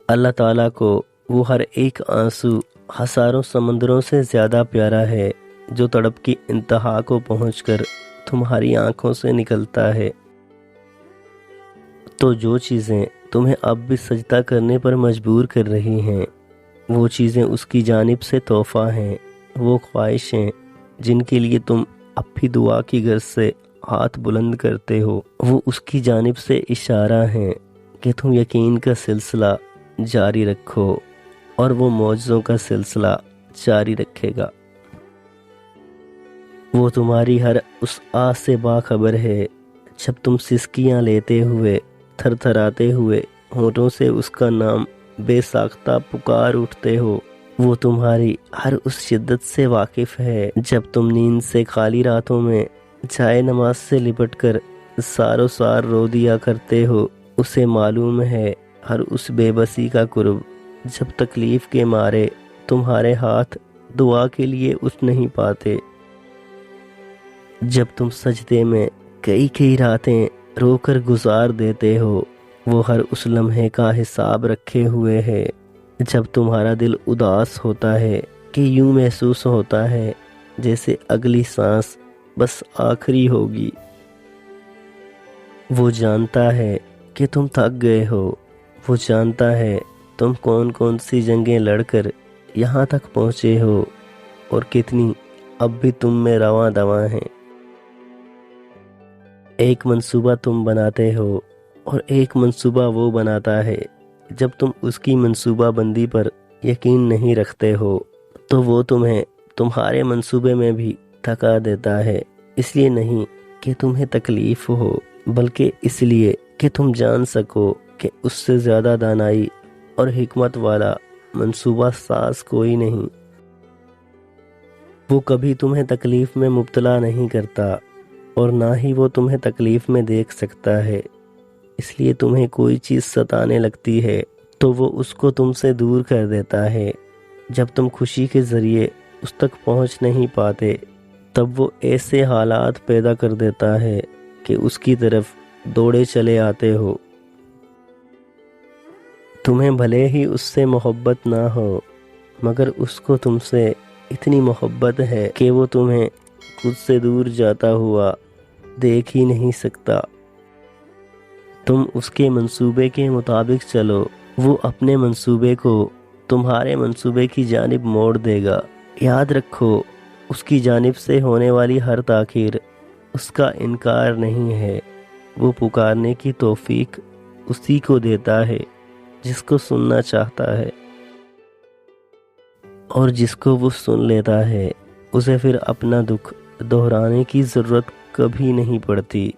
اللہ تعالیٰ کو وہ ہر ایک آنسو ہزاروں سمندروں سے زیادہ پیارا ہے جو تڑپ کی انتہا کو پہنچ کر تمہاری آنکھوں سے نکلتا ہے۔ تو جو چیزیں تمہیں اب بھی سجدہ کرنے پر مجبور کر رہی ہیں، وہ چیزیں اس کی جانب سے تحفہ ہیں۔ وہ خواہشیں جن کے لیے تم اب بھی دعا کی غرض سے ہاتھ بلند کرتے ہو، وہ اس کی جانب سے اشارہ ہیں کہ تم یقین کا سلسلہ جاری رکھو، اور وہ معجزوں کا سلسلہ جاری رکھے گا۔ وہ تمہاری ہر اس آس سے باخبر ہے جب تم سسکیاں لیتے ہوئے، تھر تھراتے ہوئے ہونٹوں سے اس کا نام بے ساختہ پکار اٹھتے ہو۔ وہ تمہاری ہر اس شدت سے واقف ہے جب تم نیند سے خالی راتوں میں جائے نماز سے لپٹ کر سارو سار رو دیا کرتے ہو۔ اسے معلوم ہے ہر اس بے بسی کا قرب جب تکلیف کے مارے تمہارے ہاتھ دعا کے لیے اٹھ نہیں پاتے، جب تم سجدے میں کئی کئی راتیں رو کر گزار دیتے ہو۔ وہ ہر اس لمحے کا حساب رکھے ہوئے ہے جب تمہارا دل اداس ہوتا ہے کہ یوں محسوس ہوتا ہے جیسے اگلی سانس بس آخری ہوگی۔ وہ جانتا ہے کہ تم تھک گئے ہو، وہ جانتا ہے تم کون کون سی جنگیں لڑ کر یہاں تک پہنچے ہو اور کتنی اب بھی تم میں رواں دواں ہیں۔ ایک منصوبہ تم بناتے ہو اور ایک منصوبہ وہ بناتا ہے۔ جب تم اس کی منصوبہ بندی پر یقین نہیں رکھتے ہو تو وہ تمہیں تمہارے منصوبے میں بھی تھکا دیتا ہے، اس لیے نہیں کہ تمہیں تکلیف ہو بلکہ اس لیے کہ تم جان سکو کہ اس سے زیادہ دانائی اور حکمت والا منصوبہ ساز کوئی نہیں۔ وہ کبھی تمہیں تکلیف میں مبتلا نہیں کرتا اور نہ ہی وہ تمہیں تکلیف میں دیکھ سکتا ہے، اس لیے تمہیں کوئی چیز ستانے لگتی ہے تو وہ اس کو تم سے دور کر دیتا ہے۔ جب تم خوشی کے ذریعے اس تک پہنچ نہیں پاتے تب وہ ایسے حالات پیدا کر دیتا ہے کہ اس کی طرف دوڑے چلے آتے ہو۔ تمہیں بھلے ہی اس سے محبت نہ ہو مگر اس کو تم سے اتنی محبت ہے کہ وہ تمہیں خود سے دور جاتا ہوا دیکھ ہی نہیں سکتا۔ تم اس کے منصوبے کے مطابق چلو، وہ اپنے منصوبے کو تمہارے منصوبے کی جانب موڑ دے گا۔ یاد رکھو اس کی جانب سے ہونے والی ہر تاخیر اس کا انکار نہیں ہے، وہ پکارنے کی توفیق اسی کو دیتا ہے جس کو سننا چاہتا ہے، اور جس کو وہ سن لیتا ہے اسے پھر اپنا دکھ دہرانے کی ضرورت کبھی نہیں پڑتی۔